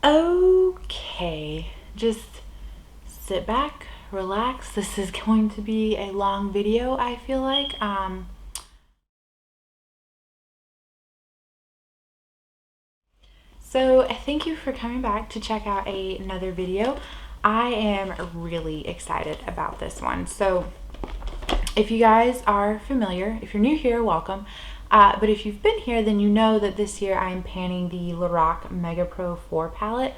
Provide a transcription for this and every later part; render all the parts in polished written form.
Okay, just sit back, relax. This is going to be a long video, I feel like. So thank you for coming back to check out another video. I am really excited about this one. So if you guys are familiar, if you're new here, welcome. But if you've been here, then you know that this year I'm panning the Lorac Mega Pro 4 palette,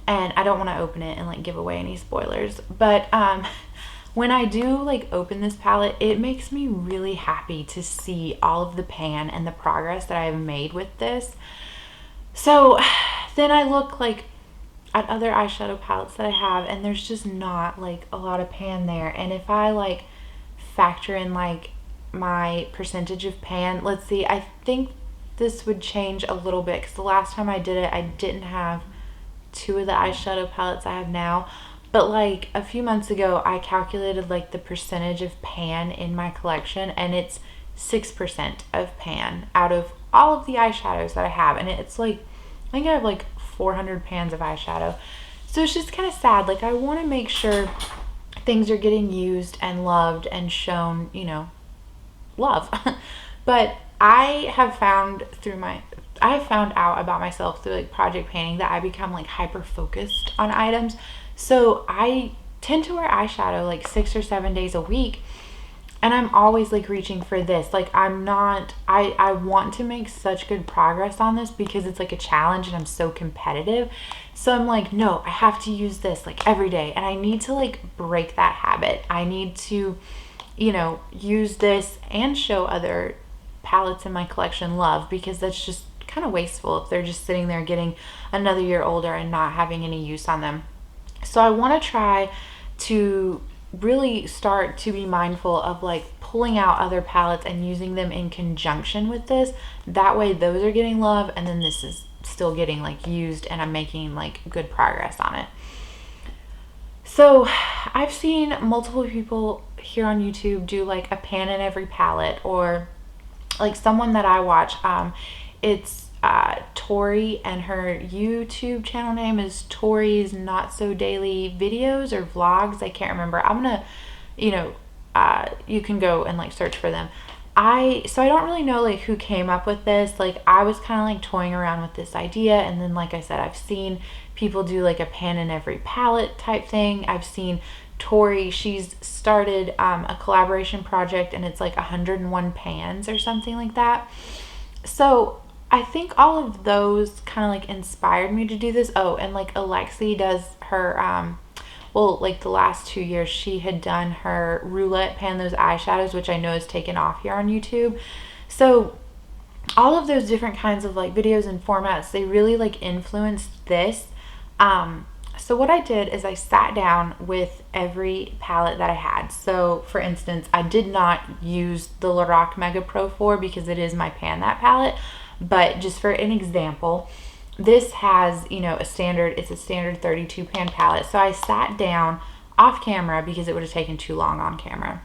and I don't want to open it and like give away any spoilers. But when I do like open this palette, it makes me really happy to see all of the pan and the progress that I have made with this. So then I look like at other eyeshadow palettes that I have, and there's just not like a lot of pan there. And if I like factor in like my percentage of pan, let's see, I think this would change a little bit because the last time I did it, I didn't have two of the eyeshadow palettes I have now. But like a few months ago, I calculated like the percentage of pan in my collection, and it's 6% of pan out of all of the eyeshadows that I have. And it's like, I think I have like 400 pans of eyeshadow. So it's just kind of sad. Like I want to make sure things are getting used and loved and shown, you know, love. But I have found out about myself through like project painting that I become like hyper focused on items. So I tend to wear eyeshadow like 6 or 7 days a week, and I'm always like reaching for this. Like I want to make such good progress on this because it's like a challenge and I'm so competitive. So I'm like, no, I have to use this like every day, and I need to like break that habit. I need to, you know, use this and show other palettes in my collection love, because that's just kind of wasteful if they're just sitting there getting another year older and not having any use on them. So I want to try to really start to be mindful of like pulling out other palettes and using them in conjunction with this. That way those are getting love, and then this is still getting like used, and I'm making like good progress on it. So I've seen multiple people here on YouTube do like a pan in every palette, or like someone that I watch, it's Tori, and her YouTube channel name is Tori's Not So Daily Videos or Vlogs. I can't remember. I'm gonna, you know, you can go and like search for them. So I don't really know like who came up with this. Like I was kind of like toying around with this idea, and then like I said, I've seen people do like a pan in every palette type thing. I've seen Tori, she's started a collaboration project, and it's like 101 pans or something like that. So I think all of those kind of like inspired me to do this. Oh, and like Alexi does her, well, like the last 2 years, she had done her Roulette pan those eyeshadows, which I know is taken off here on YouTube. So all of those different kinds of like videos and formats, they really like influenced this. So what I did is I sat down with every palette that I had. So for instance, I did not use the Lorac Mega Pro 4 because it is my Pan That palette. But just for an example, this has, you know, it's a standard 32 pan palette. So I sat down off camera because it would have taken too long on camera.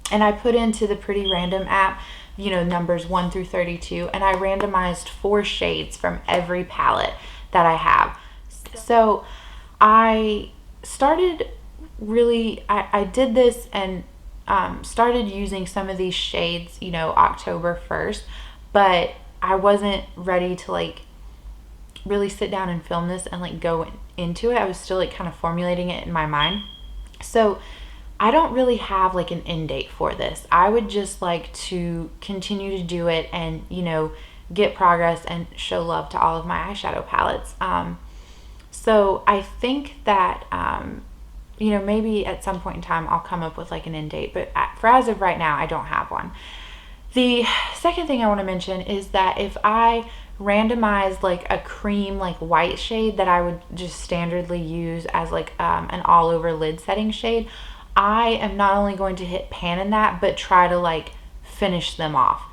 And I put into the Pretty Random app, you know, numbers 1 through 32, and I randomized 4 shades from every palette that I have. So I started really, I did this and started using some of these shades, you know, October 1st, but I wasn't ready to like really sit down and film this and like go into it. I was still like kind of formulating it in my mind. So I don't really have like an end date for this. I would just like to continue to do it and, you know, get progress and show love to all of my eyeshadow palettes. So I think that, you know, maybe at some point in time I'll come up with like an end date, but for as of right now, I don't have one. The second thing I want to mention is that if I randomized like a cream like white shade that I would just standardly use as like an all over lid setting shade, I am not only going to hit pan in that, but try to like finish them off.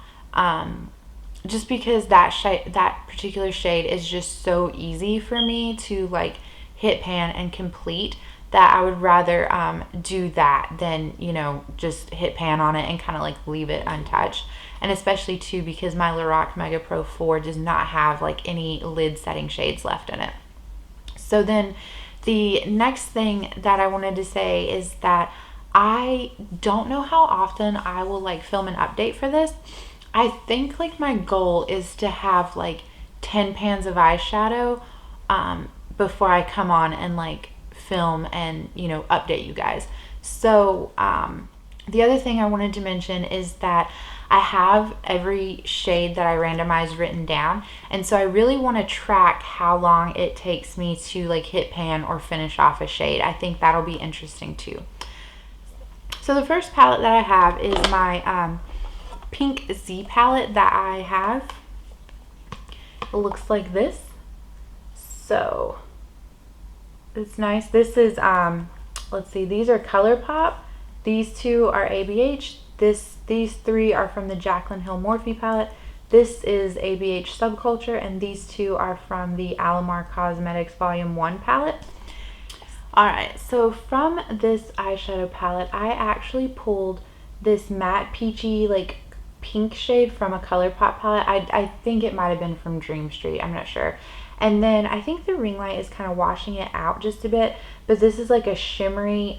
Just because that particular shade is just so easy for me to like hit pan and complete, that I would rather do that than, you know, just hit pan on it and kind of like leave it untouched. And especially too because my Lorac Mega Pro 4 does not have like any lid setting shades left in it. So then the next thing that I wanted to say is that I don't know how often I will like film an update for this. I think like my goal is to have like 10 pans of eyeshadow before I come on and like film and, you know, update you guys. So the other thing I wanted to mention is that I have every shade that I randomized written down, and so I really want to track how long it takes me to like hit pan or finish off a shade. I think that'll be interesting too. So the first palette that I have is my pink Z palette that I have. It looks like this. So it's nice. This is let's see, these are ColourPop. These two are ABH. These three are from the Jaclyn Hill Morphe palette. This is ABH Subculture, and these two are from the Alamar Cosmetics Volume 1 palette. Alright, so from this eyeshadow palette, I actually pulled this matte peachy like pink shade from a ColourPop palette. I think it might have been from Dream Street, I'm not sure. And then I think the ring light is kind of washing it out just a bit, but this is like a shimmery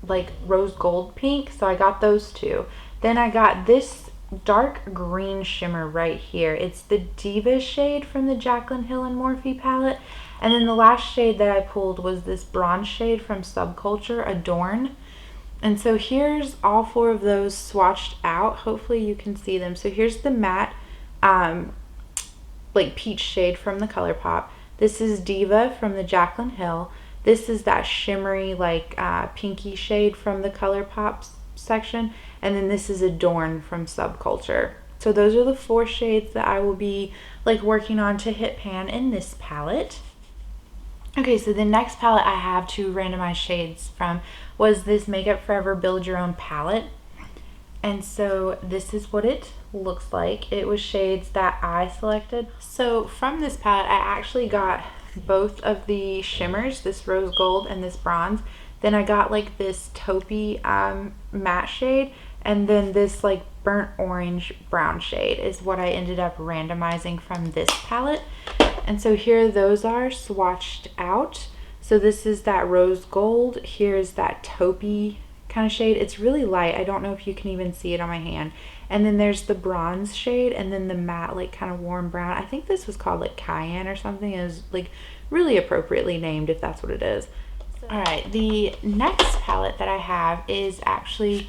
like rose gold pink, so I got those two. Then I got this dark green shimmer right here. It's the Diva shade from the Jaclyn Hill and Morphe palette. And then the last shade that I pulled was this bronze shade from Subculture, Adorn. And so here's all four of those swatched out. Hopefully you can see them. So here's the matte like peach shade from the ColourPop. This is Diva from the Jaclyn Hill. This is that shimmery like pinky shade from the ColourPop section. And then this is Adorn from Subculture. So those are the four shades that I will be like working on to hit pan in this palette. Okay, so the next palette I have to randomize shades from was this Makeup Forever Build Your Own palette. And so this is what it looks like. It was shades that I selected. So from this palette, I actually got both of the shimmers, this rose gold and this bronze. Then I got like this taupey matte shade, and then this like burnt orange brown shade is what I ended up randomizing from this palette. And so here those are swatched out. So this is that rose gold. Here's that taupey kind of shade. It's really light. I don't know if you can even see it on my hand. And then there's the bronze shade, and then the matte like kind of warm brown. I think this was called like Cayenne or something. It was like really appropriately named if that's what it is. All right, the next palette that I have is actually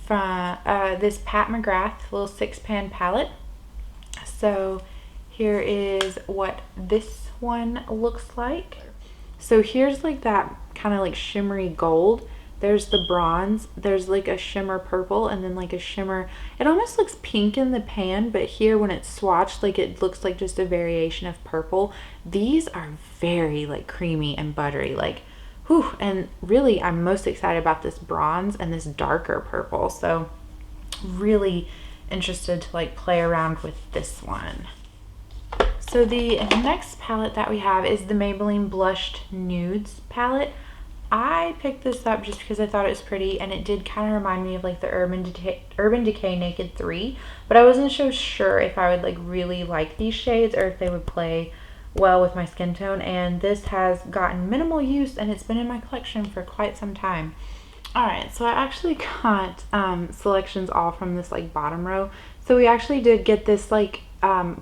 from this Pat McGrath little 6-pan palette. So here is what this one looks like. So here's like that kind of like shimmery gold. There's the bronze, there's like a shimmer purple, and then like a shimmer, it almost looks pink in the pan, but here when it's swatched, like it looks like just a variation of purple. These are very like creamy and buttery, like whew. And really I'm most excited about this bronze and this darker purple, so really interested to like play around with this one. So the next palette that we have is the Maybelline Blushed Nudes palette. I picked this up just because I thought it was pretty, and it did kind of remind me of like the Urban Decay Naked 3, but I wasn't so sure if I would like really like these shades or if they would play well with my skin tone. And this has gotten minimal use, and it's been in my collection for quite some time. Alright, so I actually got selections all from this like bottom row. So we actually did get this like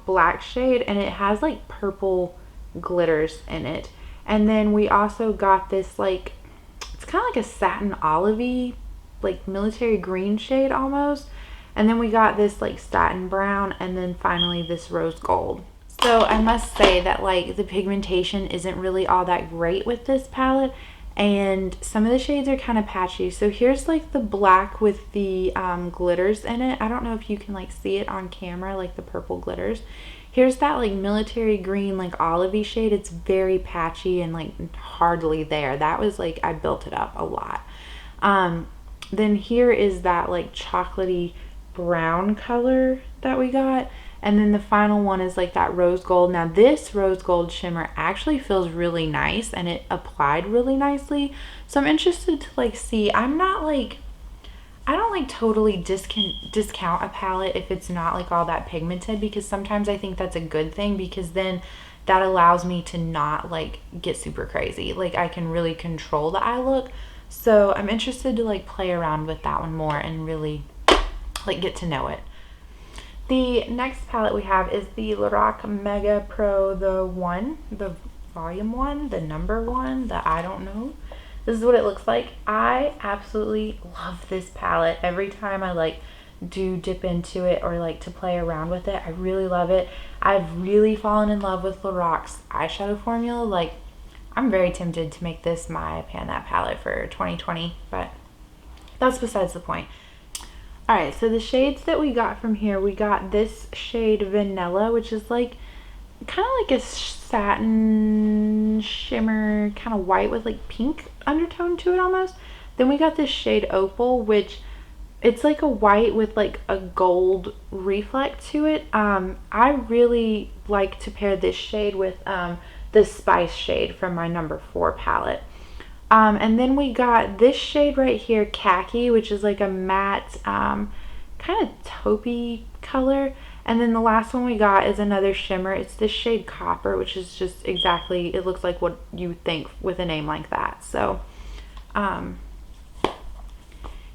black shade, and it has like purple glitters in it. And then we also got this like, it's kind of like a satin olivey, like military green shade almost. And then we got this like satin brown, and then finally this rose gold. So I must say that like the pigmentation isn't really all that great with this palette, and some of the shades are kind of patchy. So here's like the black with the glitters in it. I don't know if you can like see it on camera, like the purple glitters. Here's that like military green, like olivey shade. It's very patchy and like hardly there. That was like, I built it up a lot. Then here is that like chocolatey brown color that we got. And then the final one is like that rose gold. Now this rose gold shimmer actually feels really nice, and it applied really nicely. So I'm interested to like see. I'm not like, I don't like totally discount a palette if it's not like all that pigmented, because sometimes I think that's a good thing, because then that allows me to not like get super crazy. Like I can really control the eye look. So I'm interested to like play around with that one more and really like get to know it. The next palette we have is the Lorac Mega Pro, the volume 1, the number 1, the I don't know. This is what it looks like. I absolutely love this palette. Every time I like do dip into it or like to play around with it, I really love it. I've really fallen in love with Lorac's eyeshadow formula. Like I'm very tempted to make this my Pan That palette for 2020, but that's besides the point. All right, so the shades that we got from here, we got this shade Vanilla, which is like kind of like a satin shimmer, kind of white with like pink undertone to it almost. Then we got this shade Opal, which it's like a white with like a gold reflect to it. I really like to pair this shade with the Spice shade from my number 4 palette. And then we got this shade right here, Khaki, which is like a matte kind of taupey color. And then the last one we got is another shimmer. It's this shade Copper, which is just exactly, it looks like what you would think with a name like that. So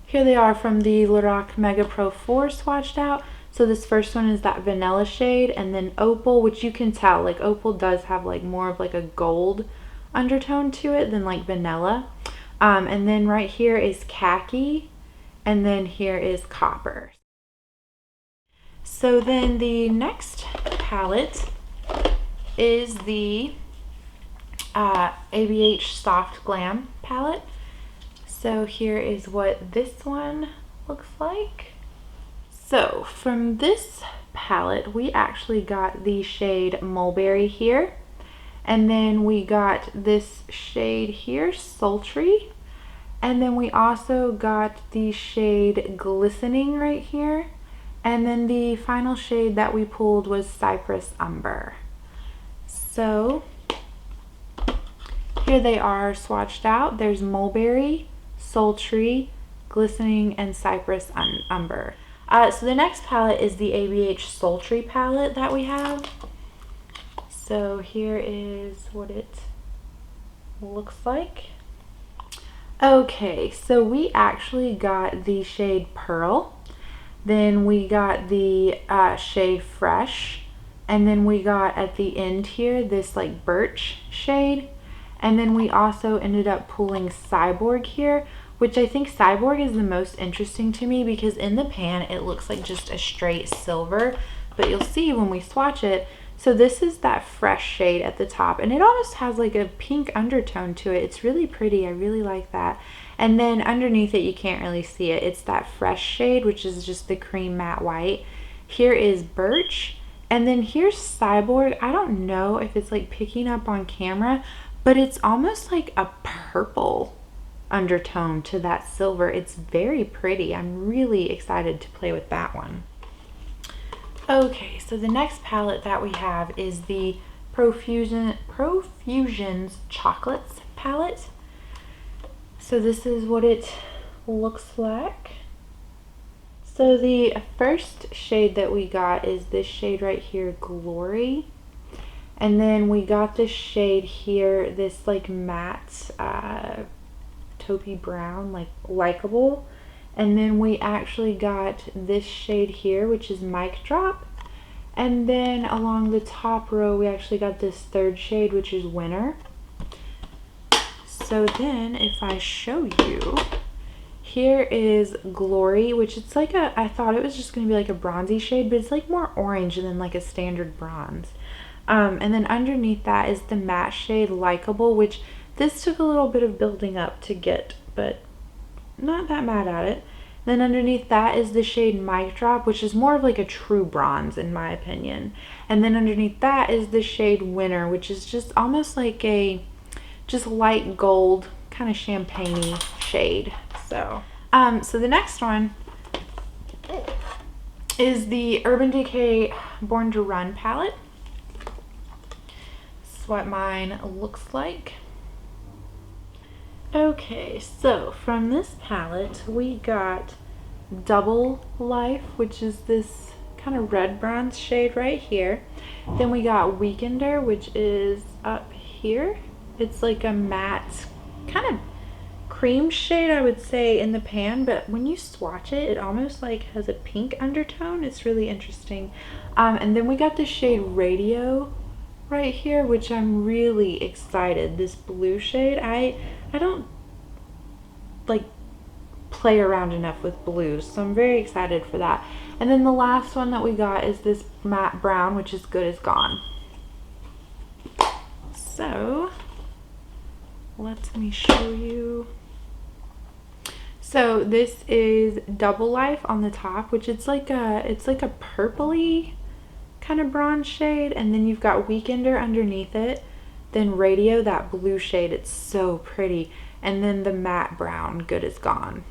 here they are from the Lorac Mega Pro 4 swatched out. So this first one is that Vanilla shade, and then Opal, which you can tell, like Opal does have like more of like a gold undertone to it than like Vanilla. And then right here is Khaki, and then here is Copper. So then the next palette is the ABH Soft Glam palette. So here is what this one looks like. So from this palette, we actually got the shade Mulberry here. And then we got this shade here, Sultry. And then we also got the shade Glistening right here. And then the final shade that we pulled was Cypress Umber. So here they are swatched out. There's Mulberry, Sultry, Glistening, and Cypress Umber. So the next palette is the ABH Sultry palette that we have. So here is what it looks like. Okay, so we actually got the shade Pearl. Then we got the shade Fresh. And then we got at the end here this like Birch shade. And then we also ended up pulling Cyborg here, which I think Cyborg is the most interesting to me because in the pan it looks like just a straight silver, but you'll see when we swatch it. So this is that Fresh shade at the top, and it almost has like a pink undertone to it. It's really pretty. I really like that. And then underneath it, you can't really see it. It's that Fresh shade, which is just the cream matte white. Here is Birch, and then here's Cyborg. I don't know if it's like picking up on camera, but it's almost like a purple undertone to that silver. It's very pretty. I'm really excited to play with that one. Okay, so the next palette that we have is the Profusions Chocolates palette. So this is what it looks like. So the first shade that we got is this shade right here, Glory. And then we got this shade here, this like matte taupey brown, like Likeable. And then we actually got this shade here, which is Mic Drop. And then along the top row, we actually got this third shade, which is Winter. So then if I show you, here is Glory, which it's like a, I thought it was just going to be like a bronzy shade, but it's like more orange than like a standard bronze. And then underneath that is the matte shade Likeable, which this took a little bit of building up to get, but not that mad at it. Then underneath that is the shade Mic Drop, which is more of like a true bronze in my opinion. And then underneath that is the shade Winter, which is just almost like a just light gold, kind of champagne-y shade. So so the next one is the Urban Decay Born to Run palette. This is what mine looks like. Okay, so from this palette we got Double Life, which is this kind of red bronze shade right here. Then we got Weekender, which is up here. It's like a matte kind of cream shade, I would say, in the pan, but when you swatch it, it almost like has a pink undertone. It's really interesting. And then we got the shade Radio right here, which I'm really excited. This blue shade, I don't like play around enough with blues, so I'm very excited for that. And then the last one that we got is this matte brown, which is Good as Gone. So let me show you. So this is Double Life on the top, which it's like a purpley kind of bronze shade, and then you've got Weekender underneath it, then Radio, that blue shade, it's so pretty, and then the matte brown, Good as Gone.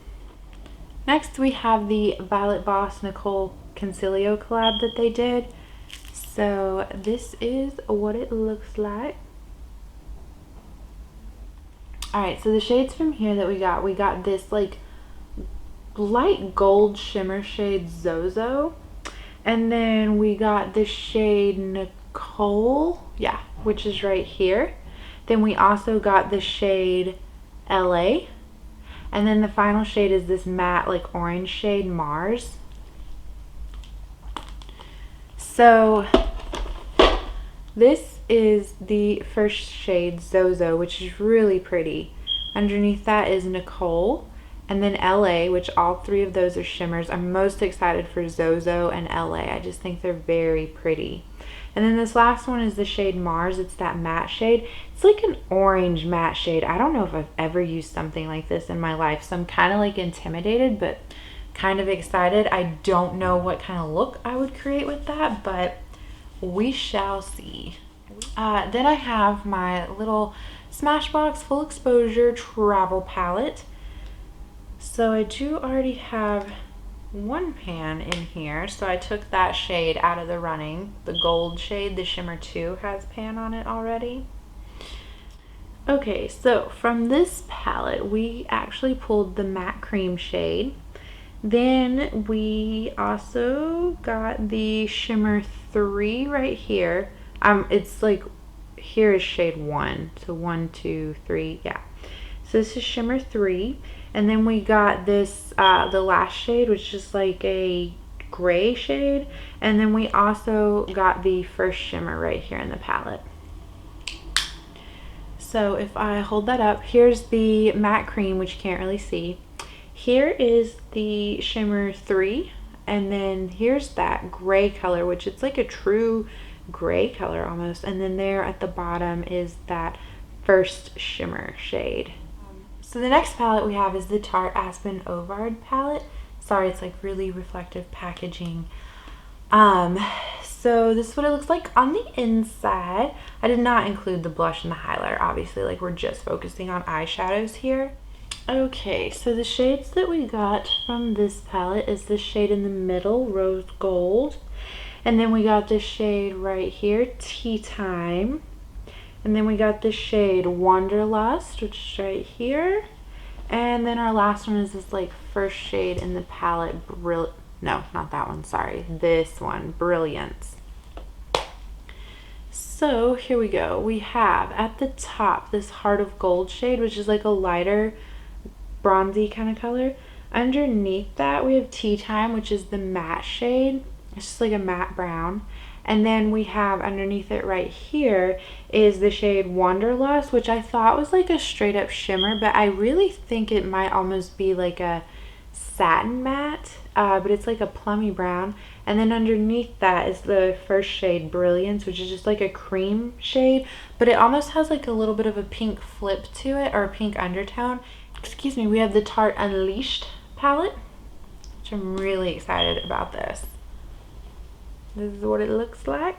Next we have the Violet Boss Nicole Concilio collab that they did. So this is what it looks like. Alright, so the shades from here that we got this like light gold shimmer shade Zozo. And then we got the shade Nicole, yeah, which is right here. Then we also got the shade LA. And then the final shade is this matte like orange shade Mars. So this is the first shade Zozo, which is really pretty. Underneath that is Nicole, and then LA, which all three of those are shimmers. I'm most excited for Zozo and LA. I just think they're very pretty. And then this last one is the shade Mars. It's that matte shade. It's like an orange matte shade. I don't know if I've ever used something like this in my life, so I'm kind of like intimidated, but kind of excited. I don't know what kind of look I would create with that, but we shall see. Then I have my little Smashbox Full Exposure Travel Palette. So I do already have one pan in here, so I took that shade out of the running. The gold shade, the Shimmer 2, has pan on it already. Okay, so from this palette we actually pulled the matte cream shade. Then we also got the Shimmer 3 right here. It's like, here is shade 1, so 1, 2, 3, yeah. So this is Shimmer 3, and then we got this, the last shade, which is like a gray shade, and then we also got the first shimmer right here in the palette. So if I hold that up, here's the matte cream, which you can't really see. Here is the Shimmer 3, and then here's that gray color, which it's like a true gray color almost, and then there at the bottom is that first shimmer shade. So the next palette we have is the Tarte Aspen Ovard palette. Sorry, it's like really reflective packaging. So this is what it looks like on the inside. I did not include the blush and the highlighter, obviously, like we're just focusing on eyeshadows here. Okay, so the shades that we got from this palette is the shade in the middle, Rose Gold. And then we got this shade right here, Tea Time. And then we got this shade Wanderlust, which is right here. And then our last one is this like first shade in the palette, no, not that one, sorry. This one, Brilliance. So here we go. We have at the top this Heart of Gold shade, which is like a lighter bronzy kind of color. Underneath that we have Tea Time, which is the matte shade. It's just like a matte brown. And then we have underneath it right here is the shade Wanderlust, which I thought was like a straight up shimmer, but I really think it might almost be like a satin matte, but it's like a plummy brown. And then underneath that is the first shade Brilliance, which is just like a cream shade, but it almost has like a little bit of a pink flip to it, or a pink undertone. Excuse me. We have the Tarte Unleashed palette, which I'm really excited about this. This is what it looks like.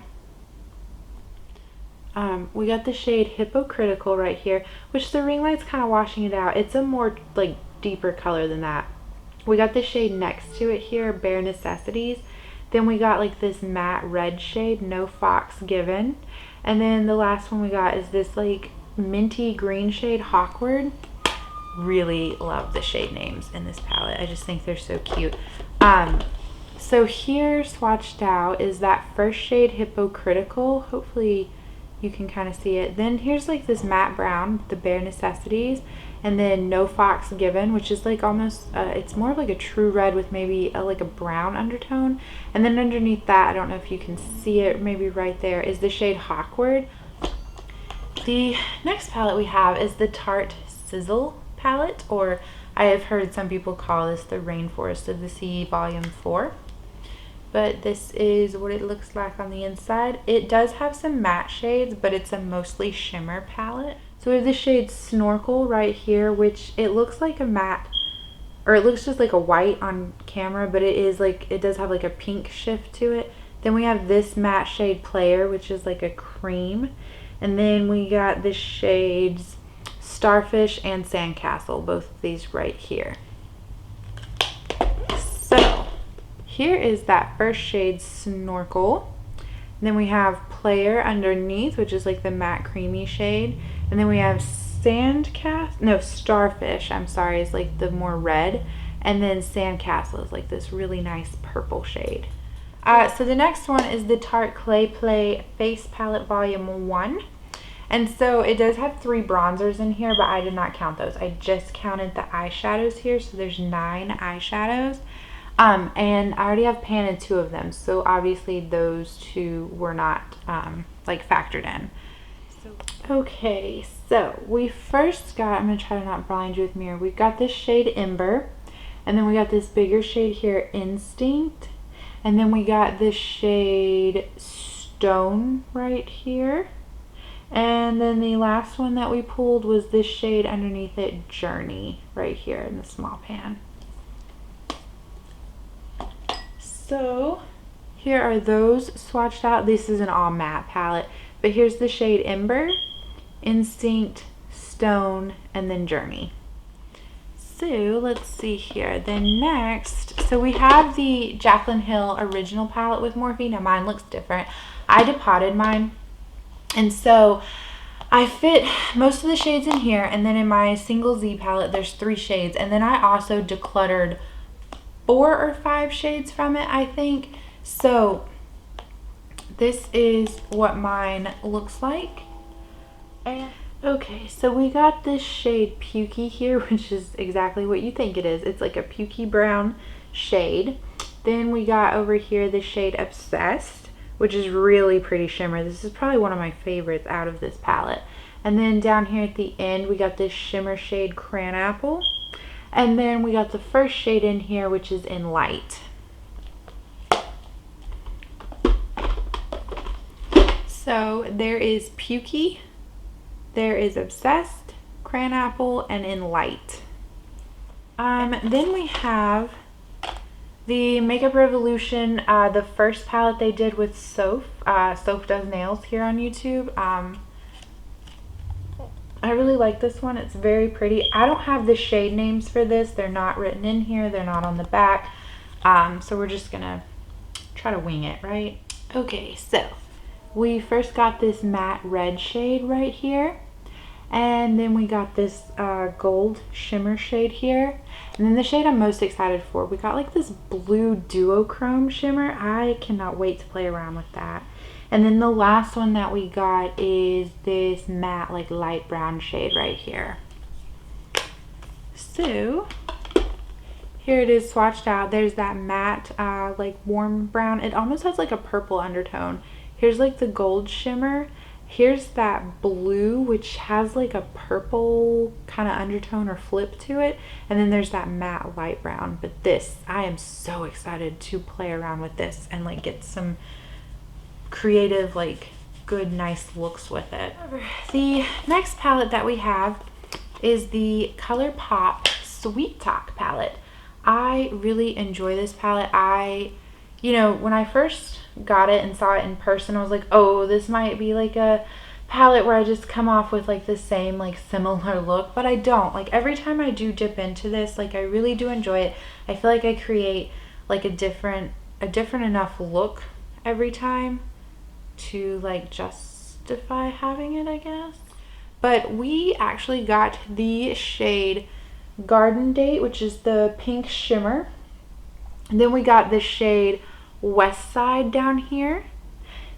We got the shade Hypocritical right here, which the ring light's kind of washing it out. It's a more like deeper color than that. We got the shade next to it here, Bare Necessities. Then we got like this matte red shade, No Fox Given. And then the last one we got is this like minty green shade, Hawkward. Really love the shade names in this palette. I just think they're so cute. So here swatched out is that first shade Hypocritical. Hopefully you can kind of see it. Then here's like this matte brown, the Bare Necessities, and then No Fox Given, which is like almost it's more of like a true red with maybe like a brown undertone. And then underneath that, I don't know if you can see it, maybe right there, is the shade Hawkward. The next palette we have is the Tarte Sizzle palette, or I have heard some people call this the Rainforest of the Sea Volume 4. But this is what it looks like on the inside. It does have some matte shades, but it's a mostly shimmer palette. So we have the shade Snorkel right here, which it looks like a matte, or it looks just like a white on camera, but it is like, it does have like a pink shift to it. Then we have this matte shade Player, which is like a cream. And then we got the shades Starfish and Sandcastle, both of these right here. So here is that first shade Snorkel. And then we have Player underneath, which is like the matte creamy shade. And then we have Starfish, I'm sorry, is like the more red. And then Sandcastle is like this really nice purple shade. So the next one is the Tarte Clay Play Face Palette Volume 1. And so it does have 3 bronzers in here, but I did not count those. I just counted the eyeshadows here, so there's 9 eyeshadows. And I already have panted 2 of them, so obviously those 2 were not like factored in. Okay, so we first got, I'm going to try to not blind you with mirror. We've got this shade Ember, and then we got this bigger shade here, Instinct, and then we got this shade Stone right here. And then the last one that we pulled was this shade underneath it, Journey, right here in the small pan. So here are those swatched out. This is an all matte palette, but here's the shade Ember, Instinct, Stone, and then Journey. So let's see here. Then next, so we have the Jaclyn Hill original palette with Morphe. Now mine looks different. I depotted mine. And so I fit most of the shades in here, and then in my single Z palette there's 3 shades, and then I also decluttered 4 or 5 shades from it, I think. So this is what mine looks like. And okay, so we got this shade Pukey here, which is exactly what you think it is. It's like a pukey brown shade. Then we got over here the shade Obsessed, which is really pretty shimmer. This is probably one of my favorites out of this palette. And then down here at the end, we got this shimmer shade Cran Apple. And then we got the first shade in here, which is in Light. So there is Pukey, there is Obsessed, Cran Apple, and in Light. Then we have the Makeup Revolution, the first palette they did with Soph. Soph Does Nails here on YouTube. I really like this one. It's very pretty. I don't have the shade names for this. They're not written in here. They're not on the back. So we're just gonna try to wing it, right? Okay, so we first got this matte red shade right here. And then we got this gold shimmer shade here. And then the shade I'm most excited for, we got like this blue duochrome shimmer. I cannot wait to play around with that. And then the last one that we got is this matte like light brown shade right here. So here it is swatched out. There's that matte like warm brown. It almost has like a purple undertone. Here's like the gold shimmer. Here's that blue, which has like a purple kind of undertone or flip to it. And then there's that matte light brown. But this, I am so excited to play around with this and like get some creative, like good, nice looks with it. The next palette that we have is the ColourPop Sweet Talk palette. I really enjoy this palette. You know, when I first got it and saw it in person, I was like, oh, this might be like a palette where I just come off with like the same like similar look, but I don't. Like every time I do dip into this, like I really do enjoy it. I feel like I create like a different enough look every time to like justify having it, I guess. But we actually got the shade Garden Date, which is the pink shimmer. And then we got the shade West Side down here.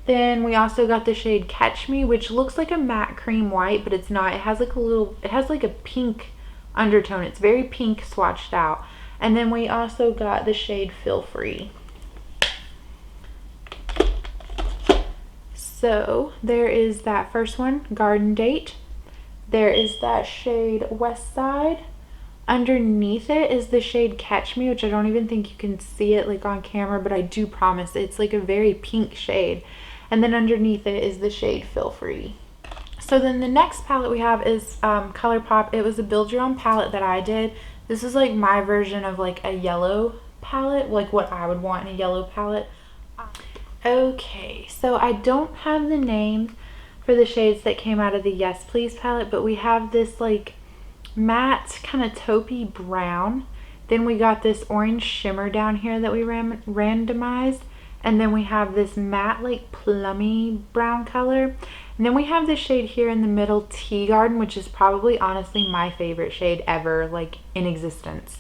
Then we also got the shade Catch Me, which looks like a matte cream white, but it's not. It has like a pink undertone. It's very pink swatched out. And then we also got the shade Feel Free. So there is that first one, Garden Date. There is that shade West Side. Underneath it is the shade Catch Me, which I don't even think you can see it like on camera, but I do promise it's like a very pink shade. And then underneath it is the shade Feel Free. So then the next palette we have is ColourPop. It was a build your own palette that I did. This is like my version of like a yellow palette, like what I would want in a yellow palette. Okay, so I don't have the name for the shades that came out of the Yes Please palette, but we have this like matte kind of taupey brown. Then we got this orange shimmer down here that we randomized. And then we have this matte like plummy brown color. And then we have this shade here in the middle, Tea Garden, which is probably honestly my favorite shade ever, like in existence.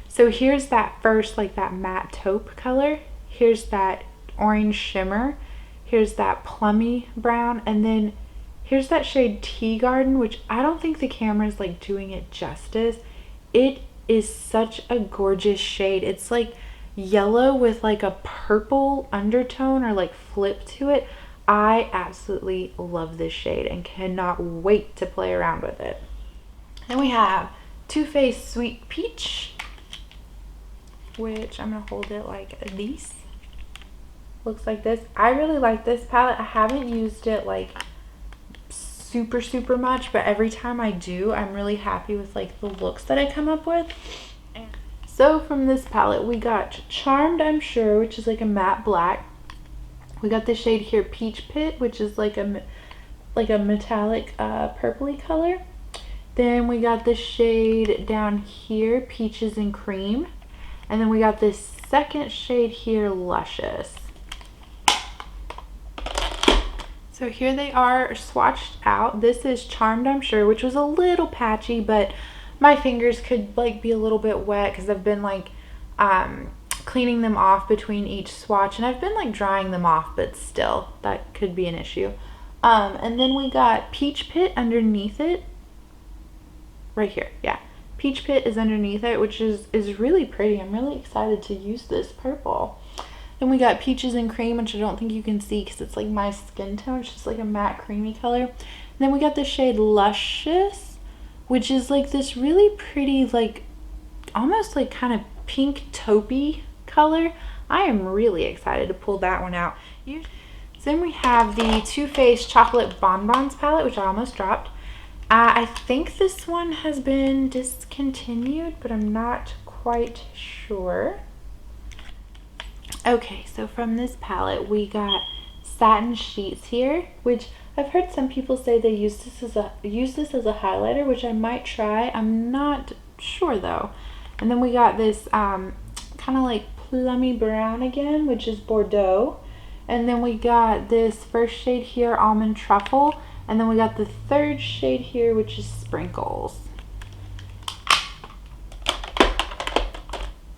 So here's that first, like that matte taupe color. Here's that orange shimmer. Here's that plummy brown. And then here's that shade Tea Garden, which I don't think the camera is like doing it justice. It is such a gorgeous shade. It's like yellow with like a purple undertone or like flip to it. I absolutely love this shade and cannot wait to play around with it. Then we have Too Faced Sweet Peach, which I'm gonna hold it like this. Looks like this. I really like this palette. I haven't used it like super much, but every time I do, I'm really happy with like the looks that I come up with. So from this palette we got Charmed, I'm Sure, which is like a matte black. We got the shade here Peach Pit, which is like a metallic purpley color. Then we got the shade down here Peaches and Cream. And then we got this second shade here, Luscious. So here they are swatched out. This is Charmed, I'm Sure, which was a little patchy, but my fingers could like be a little bit wet because I've been like cleaning them off between each swatch, and I've been like drying them off, but still that could be an issue. And then we got Peach Pit underneath it. Right here, yeah. Peach Pit is underneath it, which is really pretty. I'm really excited to use this purple. Then we got Peaches and Cream, which I don't think you can see because it's like my skin tone. It's just like a matte creamy color. And then we got the shade Luscious, which is like this really pretty, like almost like kind of pink taupey color. I am really excited to pull that one out. So then we have the Too Faced Chocolate Bonbons palette, which I almost dropped. I think this one has been discontinued, but I'm not quite sure. Okay, so from this palette we got Satin Sheets here, which I've heard some people say they use this as a highlighter, which I might try. I'm not sure though. And then we got this kind of like plummy brown again, which is Bordeaux. And then we got this first shade here, Almond Truffle. And then we got the third shade here, which is Sprinkles.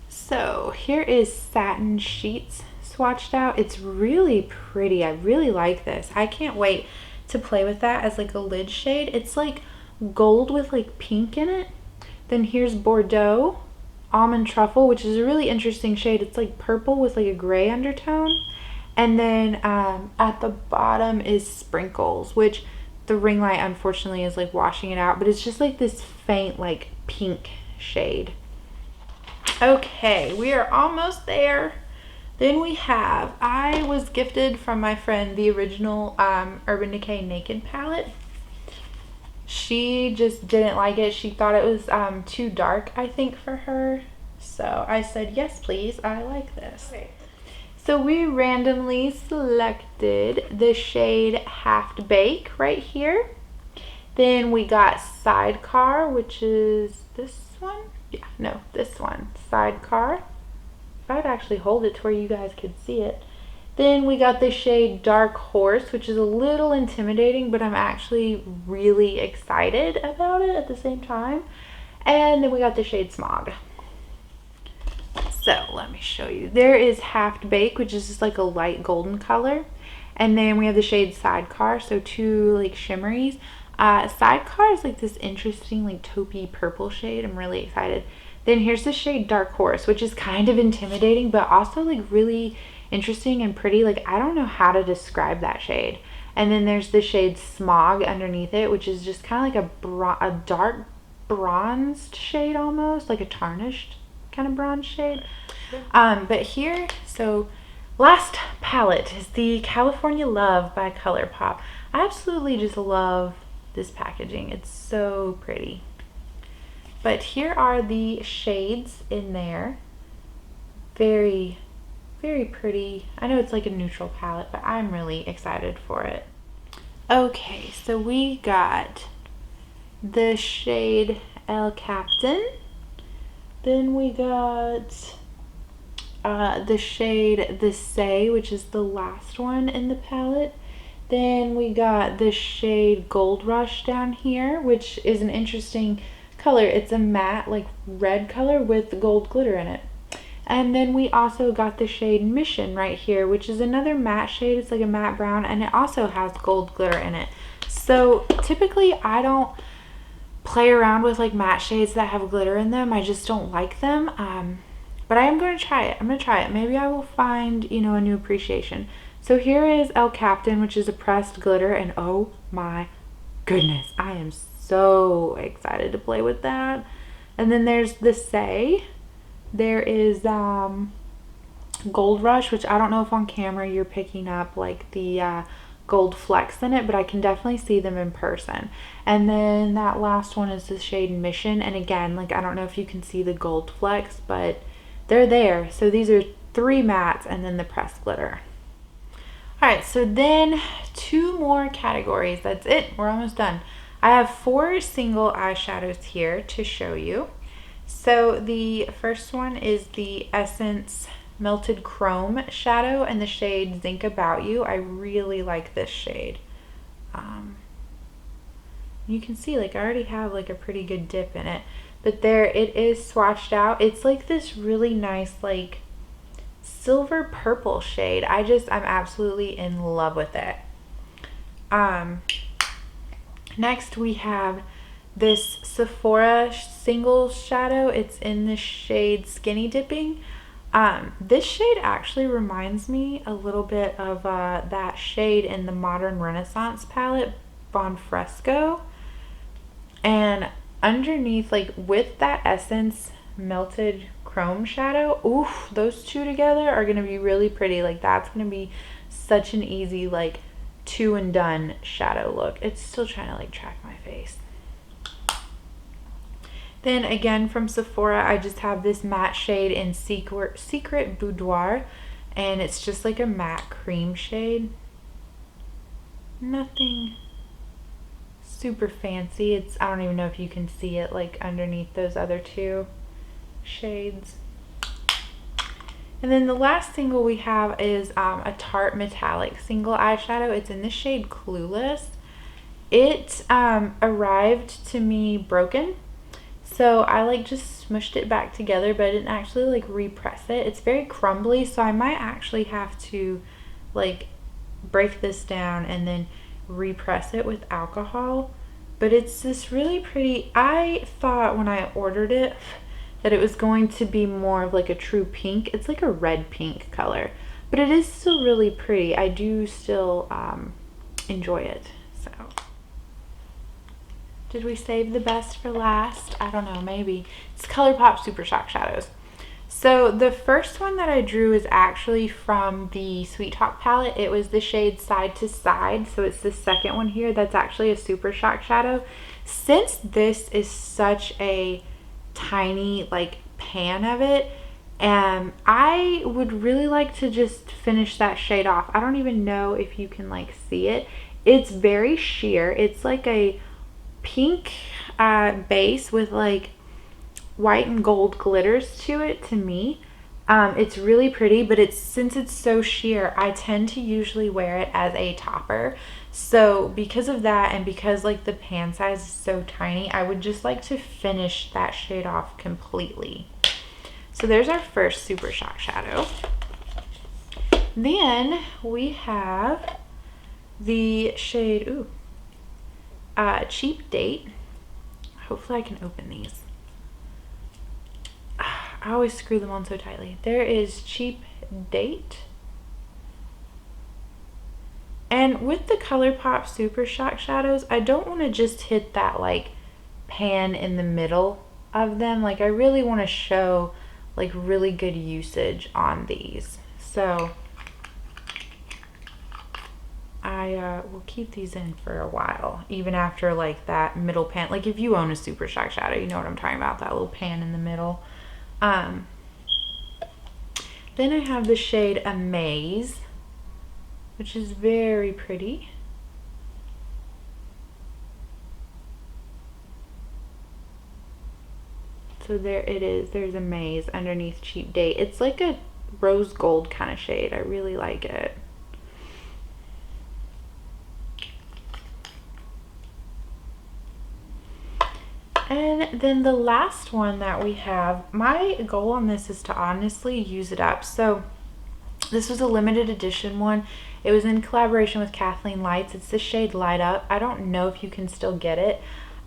So here is Satin Sheets swatched out. It's really pretty. I really like this. I can't wait to play with that as like a lid shade. It's like gold with like pink in it. Then here's Bordeaux, Almond Truffle, which is a really interesting shade. It's like purple with like a gray undertone. And then at the bottom is Sprinkles, which the ring light unfortunately is like washing it out, but it's just like this faint like pink shade. Okay, we are almost there. Then we have, I was gifted from my friend the original Urban Decay Naked palette. She just didn't like it. She thought it was too dark, I think, for her. So I said, yes, please, I like this. Okay. So we randomly selected the shade Half Bake right here. Then we got Sidecar, which is this one. Yeah, no, this one, Sidecar. If I'd actually hold it to where you guys could see it. Then we got the shade Dark Horse, which is a little intimidating, but I'm actually really excited about it at the same time. And then we got the shade Smog. So let me show you. There is Half Baked, which is just like a light golden color. And then we have the shade Sidecar, so two like shimmeries. Sidecar is like this interesting like taupey purple shade. I'm really excited. Then here's the shade Dark Horse, which is kind of intimidating, but also like really interesting and pretty. Like, I don't know how to describe that shade. And then there's the shade Smog underneath it, which is just kind of like a dark bronzed shade, almost like a tarnished kind of bronze shade. But here, so last palette is the California Love by ColourPop. I absolutely just love this packaging. It's so pretty. But here are the shades in there. Very, very pretty. I know it's like a neutral palette, but I'm really excited for it. Okay, so we got the shade El Captain. Then we got the shade The Say, which is the last one in the palette. Then we got the shade Gold Rush down here, which is an interesting color. It's a matte like red color with gold glitter in it. And then we also got the shade Mission right here, which is another matte shade. It's like a matte brown, and it also has gold glitter in it. So typically I don't play around with like matte shades that have glitter in them. I just don't like them. But I am going to try it. I'm going to try it. Maybe I will find, you know, a new appreciation. So here is El Captain, which is a pressed glitter, and oh my goodness, I am so excited to play with that. And then there's The Say. There is Gold Rush, which I don't know if on camera you're picking up like the gold flecks in it, but I can definitely see them in person. And then that last one is the shade Mission, and again, like, I don't know if you can see the gold flecks, but they're there. So these are 3 mattes and then the pressed glitter. All right, so then 2 more categories. That's it. We're almost done. I have 4 single eyeshadows here to show you. So the first one is the Essence Melted Chrome shadow in the shade Think About You. I really like this shade. You can see, like, I already have like a pretty good dip in it, but there it is swatched out. It's like this really nice like silver purple shade. I'm absolutely in love with it. Next we have this Sephora single shadow. It's in the shade Skinny Dipping. This shade actually reminds me a little bit of that shade in the Modern Renaissance palette, Bon Fresco. And underneath, like with that Essence Melted Chrome shadow, oof, those two together are going to be really pretty. Like, that's going to be such an easy like 2 and done shadow look. It's still trying to like track my face. Then again from Sephora, I just have this matte shade in Secret Boudoir, and it's just like a matte cream shade. Nothing super fancy. I don't even know if you can see it like underneath those other 2 shades. And then the last single we have is a Tarte Metallic single eyeshadow. It's in the shade Clueless. It arrived to me broken, so I like just smushed it back together, but I didn't actually like repress it. It's very crumbly, so I might actually have to like break this down and then repress it with alcohol. But it's this really pretty, I thought when I ordered it that it was going to be more of like a true pink. It's like a red pink color, but it is still really pretty. I do still enjoy it. So did we save the best for last? I don't know, maybe. It's ColourPop Super Shock Shadows. So the first one that I drew is actually from the Sweet Talk palette. It was the shade Side to Side. So it's the second one here that's actually a Super Shock shadow. Since this is such a tiny like pan of it, I would really like to just finish that shade off. I don't even know if you can like see it. It's very sheer. It's like a pink base with like white and gold glitters to it. To me, it's really pretty, but since it's so sheer, I tend to usually wear it as a topper. So because of that, and because like the pan size is so tiny, I would just like to finish that shade off completely. So there's our first Super Shock shadow. Then we have the shade, Cheap Date. Hopefully I can open these. I always screw them on so tightly. There is Cheap Date. And with the ColourPop Super Shock shadows, I don't want to just hit that like pan in the middle of them. Like I really want to show like really good usage on these. So I will keep these in for a while, even after like that middle pan. Like if you own a Super Shock shadow, you know what I'm talking about, that little pan in the middle. Then I have the shade Amaze, which is very pretty. So there it is. There's Amaze underneath Cheap Date. It's like a rose gold kind of shade. I really like it. And then the last one that we have, my goal on this is to honestly use it up. So this was a limited edition one. It was in collaboration with Kathleen Lights. It's the shade Light Up. I don't know if you can still get it.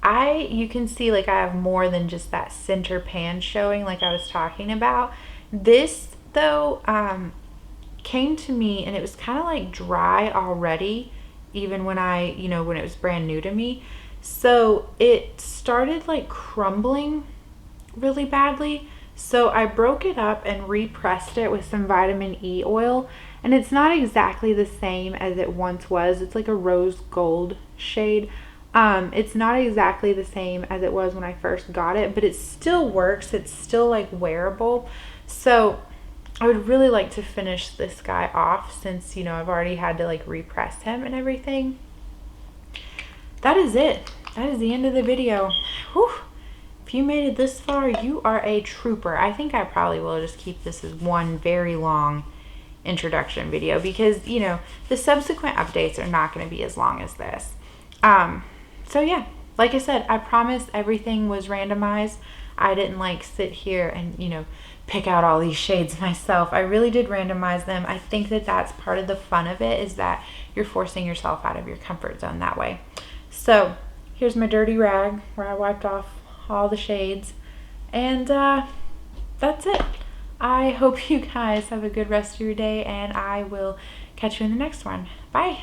You can see like I have more than just that center pan showing like I was talking about. This though came to me and it was kind of like dry already, even when when it was brand new to me. So it started like crumbling really badly. So I broke it up and repressed it with some vitamin E oil, and it's not exactly the same as it once was. It's like a rose gold shade. It's not exactly the same as it was when I first got it, but it still works. It's still like wearable. So I would really like to finish this guy off since, I've already had to like repress him and everything. That is it. That is the end of the video. Whew. If you made it this far, you are a trooper. I think I probably will just keep this as one very long introduction video because, the subsequent updates are not going to be as long as this. So yeah, like I said, I promise everything was randomized. I didn't like sit here and, pick out all these shades myself. I really did randomize them. I think that that's part of the fun of it, is that you're forcing yourself out of your comfort zone that way. So here's my dirty rag where I wiped off all the shades, and that's it. I hope you guys have a good rest of your day, and I will catch you in the next one. Bye.